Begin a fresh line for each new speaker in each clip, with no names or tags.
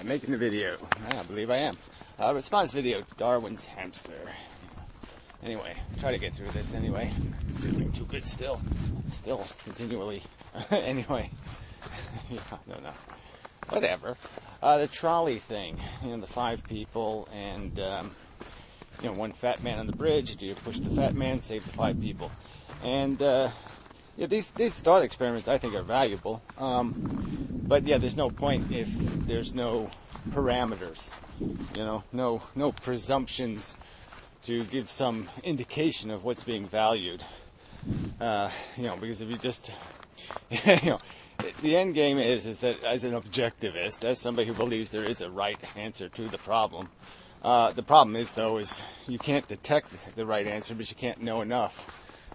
Making a video. I believe I am. Response video, Darwin's hamster. Anyway, try to get through this anyway. Doing too good still. Still, continually. Anyway. Yeah, no. Whatever. The trolley thing. The 5 people and, one fat man on the bridge. Do you push the fat man, save the 5 people? And, these thought experiments I think are valuable. But yeah, there's no point if there's no parameters, no presumptions to give some indication of what's being valued. Because if you just, the end game is that as an objectivist, as somebody who believes there is a right answer to the problem is you can't detect the right answer, but you can't know enough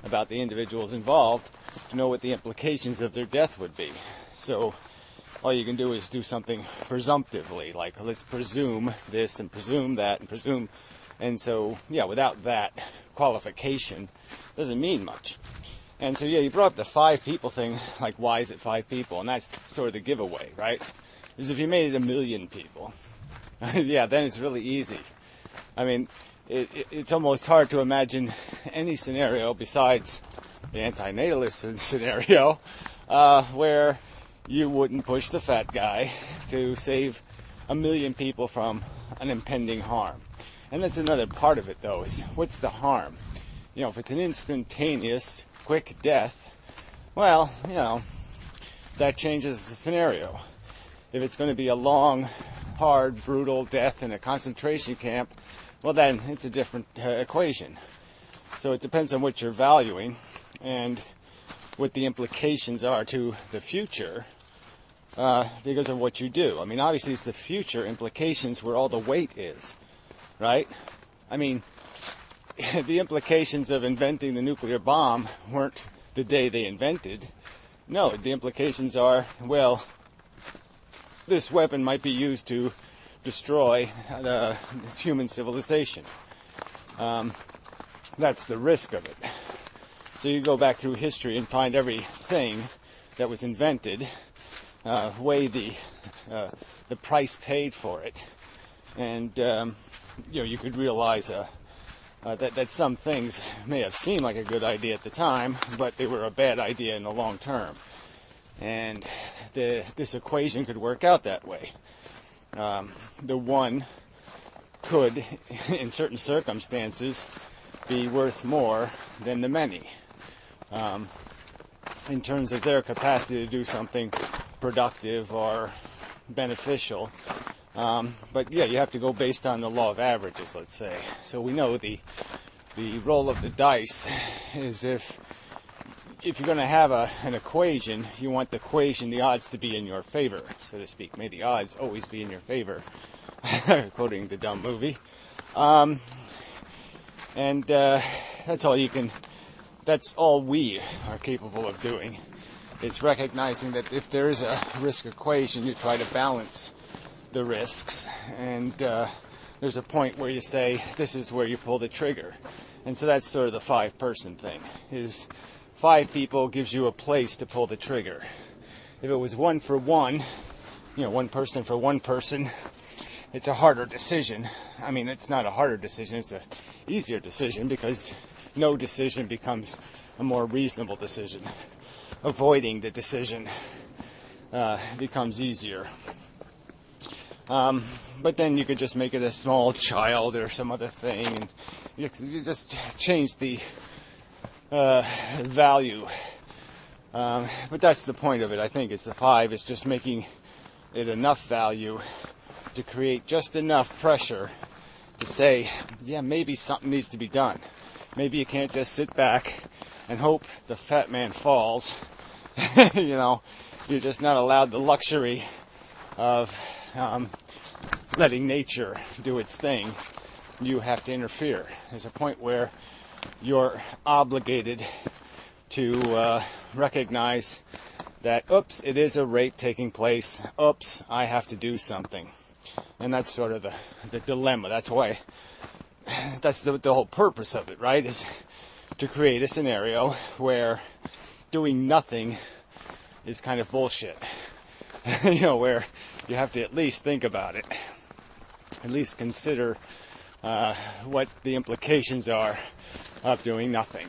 about the individuals involved to know what the implications of their death would be. So all you can do is do something presumptively, like let's presume this and presume that and presume. And so, without that qualification, doesn't mean much. And so, you brought up the 5 people thing, like why is it 5 people? And that's sort of the giveaway, right? Is if you made it 1 million people, then it's really easy. I mean, it's almost hard to imagine any scenario besides the antinatalist scenario where you wouldn't push the fat guy to save 1 million people from an impending harm. And that's another part of it, though, is what's the harm? If it's an instantaneous, quick death, well, that changes the scenario. If it's going to be a long, hard, brutal death in a concentration camp, well, then it's a different equation. So it depends on what you're valuing and what the implications are to the future because of what you do. I mean, obviously it's the future implications where all the weight is, right? I mean, the implications of inventing the nuclear bomb weren't the day they invented. No, the implications are, well, this weapon might be used to destroy human civilization. That's the risk of it. So you go back through history and find everything that was invented, weigh the price paid for it, and you could realize that some things may have seemed like a good idea at the time, but they were a bad idea in the long term. And this equation could work out that way. The one could, in certain circumstances, be worth more than the many in terms of their capacity to do something productive or beneficial. But you have to go based on the law of averages, let's say. So we know the roll of the dice is if you're going to have an equation, you want the odds to be in your favor, so to speak. May the odds always be in your favor, quoting the dumb movie. That's all we are capable of doing. It's recognizing that if there is a risk equation, you try to balance the risks, and there's a point where you say, this is where you pull the trigger. And so that's sort of the 5-person thing, is 5 people gives you a place to pull the trigger. If it was 1 for 1, 1 person for 1 person, it's a harder decision. I mean, it's not a harder decision, it's an easier decision, because no decision becomes a more reasonable decision. Avoiding the decision becomes easier. But then you could just make it a small child or some other thing, and you just change the value. But that's the point of it, I think, is the 5 is just making it enough value to create just enough pressure to say, maybe something needs to be done. Maybe you can't just sit back and hope the fat man falls. You're just not allowed the luxury of letting nature do its thing. You have to interfere. There's a point where you're obligated to recognize that, oops, it is a rape taking place. Oops, I have to do something. And that's sort of the dilemma. That's why, that's the whole purpose of it, right? Is to create a scenario where doing nothing is kind of bullshit. Where you have to at least think about it. At least consider what the implications are of doing nothing.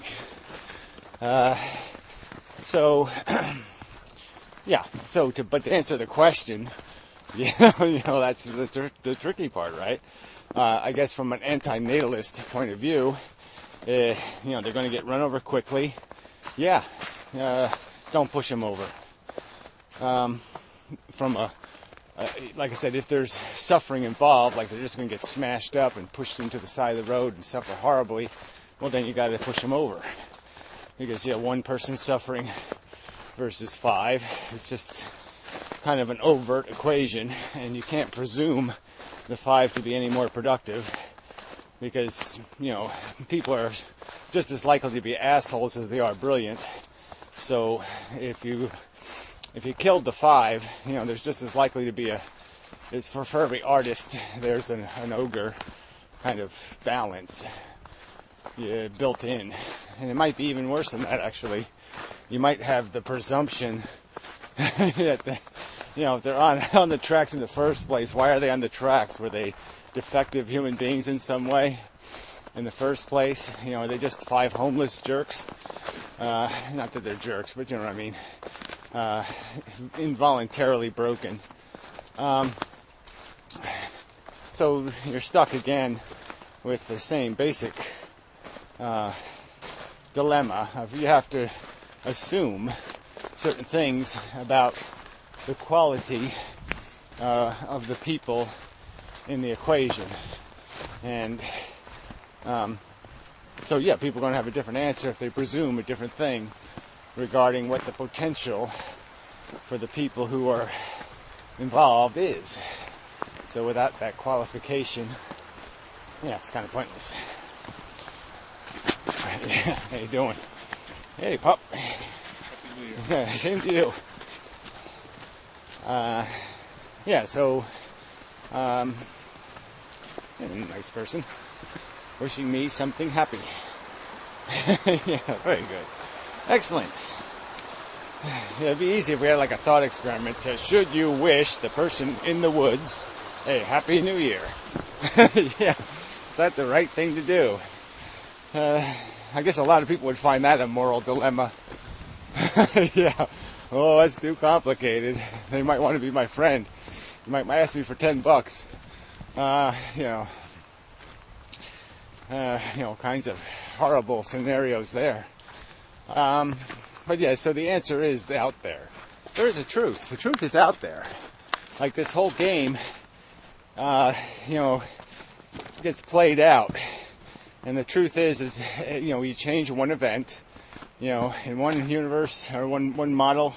But to answer the question, that's the tricky part, right? I guess from an anti-natalist point of view, they're going to get run over quickly. Yeah, don't push them over. Like I said, if there's suffering involved, like they're just going to get smashed up and pushed into the side of the road and suffer horribly, well, then you got to push them over. Because, one person suffering versus 5, it's just kind of an overt equation, and you can't presume the 5 to be any more productive, because, people are just as likely to be assholes as they are brilliant. So if you killed the 5, there's just as likely to be for every artist, there's an ogre kind of balance built in. And it might be even worse than that, actually. You might have the presumption that, if they're on the tracks in the first place, why are they on the tracks? Were they defective human beings in some way in the first place? Are they just 5 homeless jerks? Not that they're jerks, but you know what I mean. Involuntarily broken. So you're stuck again with the same basic dilemma of you have to assume certain things about the quality of the people in the equation. And people are going to have a different answer if they presume a different thing regarding what the potential for the people who are involved is. So without that qualification, it's kind of pointless. How you doing? Hey, pup.
Happy New Year.
Same to you. Nice person. Wishing me something happy. Yeah, very good. Excellent. It'd be easy if we had like a thought experiment. Should you wish the person in the woods a Happy New Year? Yeah, is that the right thing to do? I guess a lot of people would find that a moral dilemma. Yeah. Oh, that's too complicated. They might want to be my friend. They might ask me for $10. Kinds of horrible scenarios there. So the answer is out there. There is a truth. The truth is out there. Like this whole game, gets played out. And the truth is, you change one event, in one universe or one model,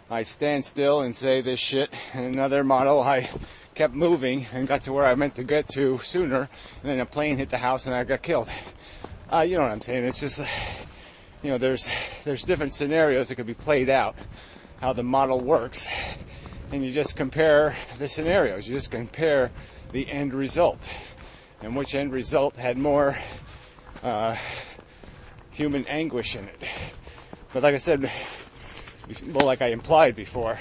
I stand still and say this shit. In another model, I kept moving and got to where I meant to get to sooner. And then a plane hit the house and I got killed. You know what I'm saying? It's just, there's different scenarios that could be played out, how the model works. And you just compare the scenarios. You just compare the end result. And which end result had more human anguish in it. But like I said, like I implied before,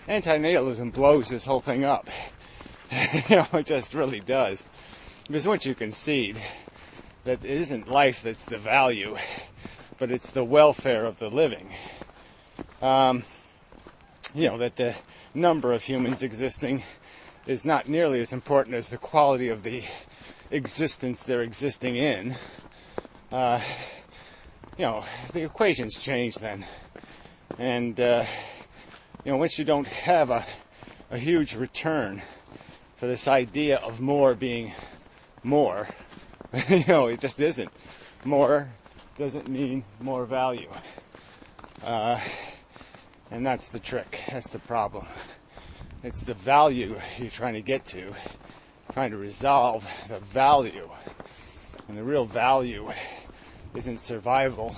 anti-natalism blows this whole thing up. It just really does. Because once you concede that it isn't life that's the value, but it's the welfare of the living, that the number of humans existing is not nearly as important as the quality of the existence they're existing in, the equations change then. And, once you don't have a huge return for this idea of more being more, it just isn't. More doesn't mean more value. And that's the trick. That's the problem. It's the value you're trying to get to, trying to resolve the value. And the real value isn't survival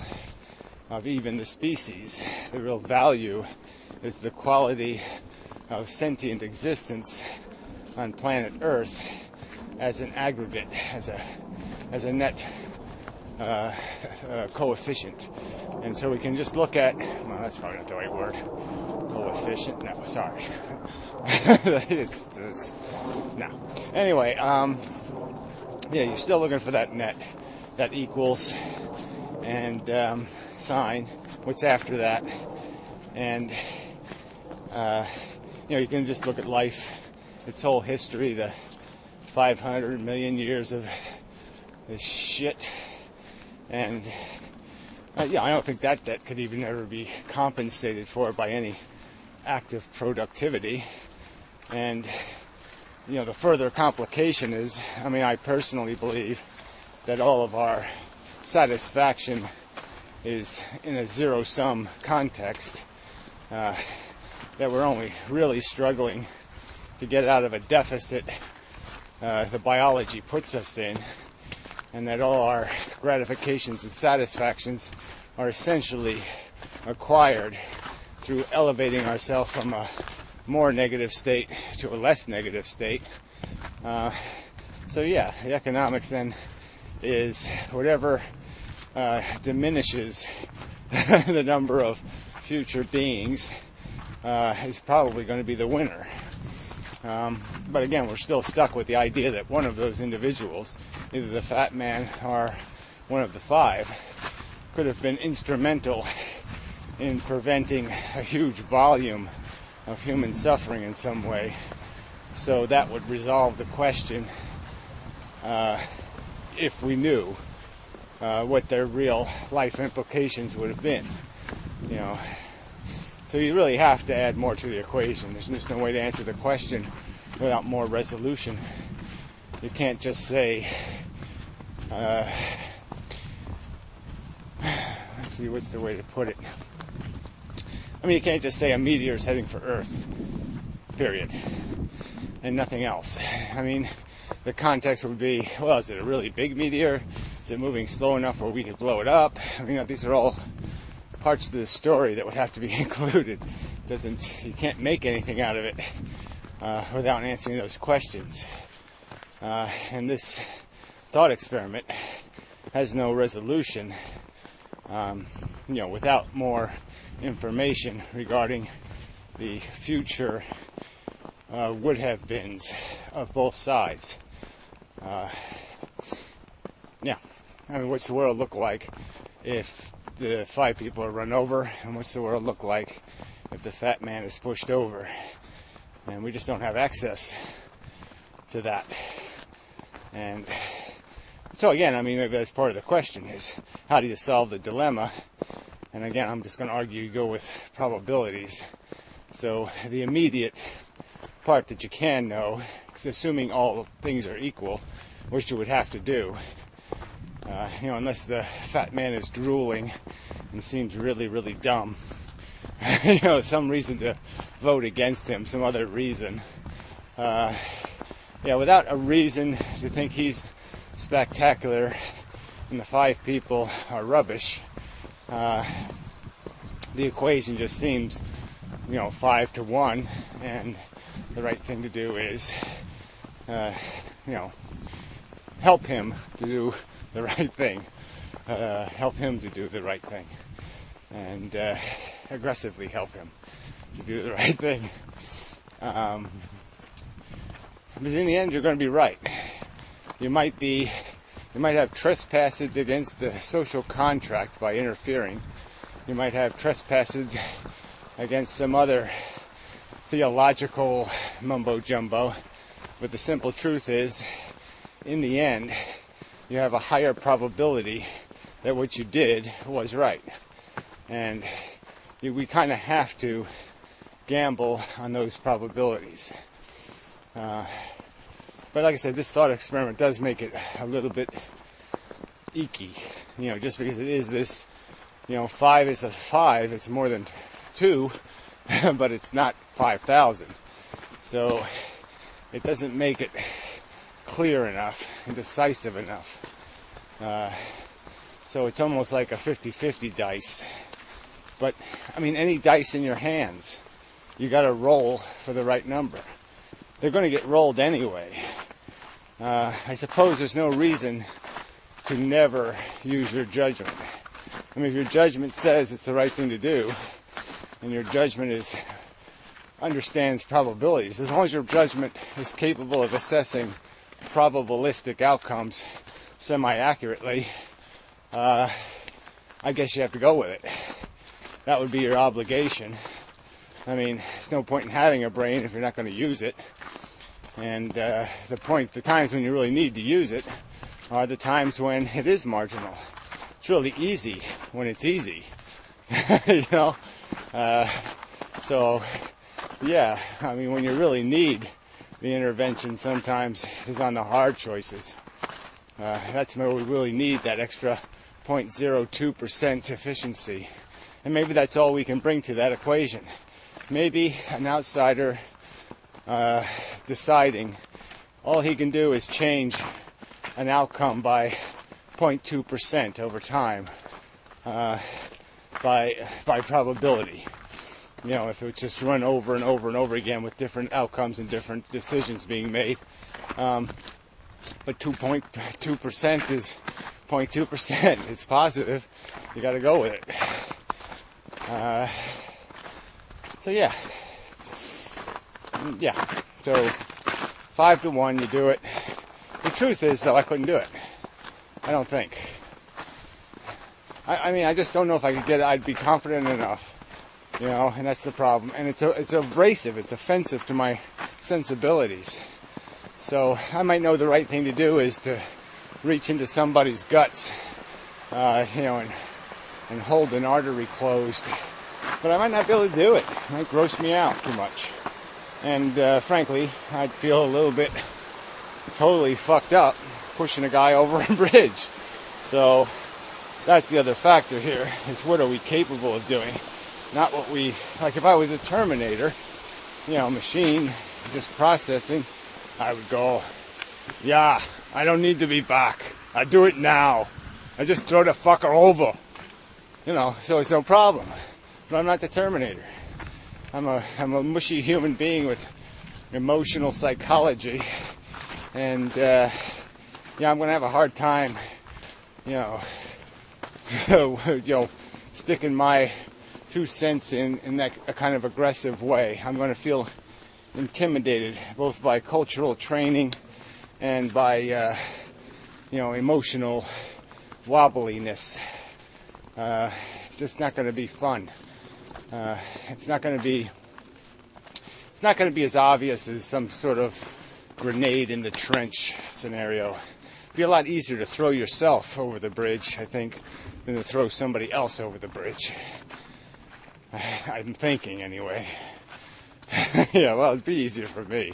of even the species. The real value is the quality of sentient existence on planet Earth as an aggregate, as a net coefficient. And so we can just look at, well, that's probably not the right word, coefficient. No, sorry. it's no. Anyway, yeah, you're still looking for that net, that equals, and sign. What's after that? And you can just look at life, its whole history, the 500 million years of this shit, and I don't think that debt could even ever be compensated for by any active productivity. And the further complication is, I personally believe that all of our satisfaction is in a zero-sum context, that we're only really struggling to get out of a deficit the biology puts us in, and that all our gratifications and satisfactions are essentially acquired through elevating ourselves from a more negative state to a less negative state. So yeah, the economics then is whatever diminishes the number of future beings is probably going to be the winner. But again, we're still stuck with the idea that one of those individuals, either the fat man or one of the five, could have been instrumental in preventing a huge volume of human suffering in some way. So that would resolve the question, if we knew what their real life implications would have been. So you really have to add more to the equation. There's just no way to answer the question without more resolution. You can't just say, let's see, what's the way to put it? You can't just say a meteor is heading for Earth, period, and nothing else. The context would be, well, is it a really big meteor? Is it moving slow enough where we could blow it up? These are all parts of the story that would have to be included. You can't make anything out of it without answering those questions. And this thought experiment has no resolution, without more information regarding the future would have beens of both sides. What's the world look like if the 5 people are run over, and what's the world look like if the fat man is pushed over? And we just don't have access to that. And so again, maybe that's part of the question, is how do you solve the dilemma? And again, I'm just going to argue you go with probabilities. So the immediate part that you can know, assuming all things are equal, which you would have to do, unless the fat man is drooling and seems really, really dumb, some reason to vote against him, some other reason. Without a reason to think he's spectacular and the 5 people are rubbish, the equation just seems, 5 to 1, and the right thing to do is, help him to do the right thing. Help him to do the right thing. And aggressively help him to do the right thing. Because in the end, you're going to be right. You might have trespassed against the social contract by interfering. You might have trespassed against some other theological mumbo-jumbo. But the simple truth is, in the end, you have a higher probability that what you did was right. And we kind of have to gamble on those probabilities. But like I said, this thought experiment does make it a little bit icky. Just because it is this, 5 is a 5, it's more than 2, but it's not 5,000. So it doesn't make it clear enough and decisive enough. So it's almost like a 50-50 dice. But, any dice in your hands, you got to roll for the right number. They're going to get rolled anyway. I suppose there's no reason to never use your judgment. If your judgment says it's the right thing to do, and your judgment is understands probabilities. As long as your judgment is capable of assessing probabilistic outcomes semi-accurately, I guess you have to go with it. That would be your obligation. I mean, there's no point in having a brain if you're not going to use it. And the times when you really need to use it are the times when it is marginal. It's really easy when it's easy, you know. So, yeah, I mean, when you really need the intervention, sometimes is on the hard choices. That's where we really need that extra 0.02% efficiency. And maybe that's all we can bring to that equation. Maybe an outsider deciding all he can do is change an outcome by 0.2% over time by probability. You know, if it's just run over and over and over again with different outcomes and different decisions being made. But 2.2% is 0.2%. It's positive. You got to go with it. So yeah. So 5-1, you do it. The truth is, though, I couldn't do it. I don't think. I mean, I just don't know if I could get it. I'd be confident enough, you know, and that's the problem. And it's abrasive. It's offensive to my sensibilities. So I might know the right thing to do is to reach into somebody's guts, you know, and hold an artery closed. But I might not be able to do it. It might gross me out too much. And frankly, I'd feel a little bit totally fucked up pushing a guy over a bridge. So that's the other factor here, is what are we capable of doing? Not what we, like if I was a Terminator, you know, machine, just processing, I would go, yeah, I don't need to be back. I do it now. I just throw the fucker over. You know, so it's no problem. But I'm not the Terminator. I'm a mushy human being with emotional psychology. And, yeah, I'm going to have a hard time, you know, sticking my 2 cents in that a kind of aggressive way. I'm going to feel intimidated both by cultural training and by, you know, emotional wobbliness. It's just not going to be fun. It's not going to be as obvious as some sort of grenade in the trench scenario. It'd be a lot easier to throw yourself over the bridge, I think, than to throw somebody else over the bridge. I'm thinking anyway. Yeah, well, it'd be easier for me.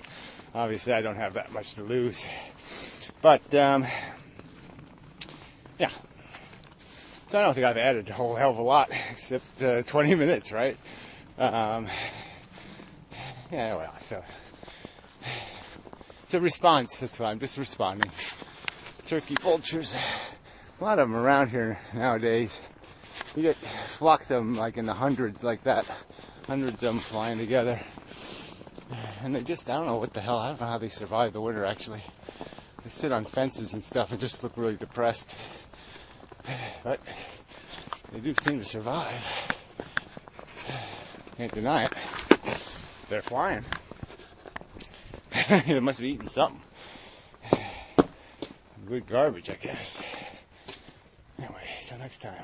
Obviously, I don't have that much to lose. But, yeah. So I don't think I've added a whole hell of a lot, except 20 minutes, right? Yeah, well, so it's a response. That's why I'm just responding. Turkey vultures, a lot of them around here nowadays. You get flocks of them like in the hundreds, like that. Hundreds of them flying together. And they just, I don't know what the hell, I don't know how they survive the winter, actually. They sit on fences and stuff and just look really depressed. But they do seem to survive. Can't deny it. They're flying. They must be eating something. Good garbage, I guess. Anyway, till next time.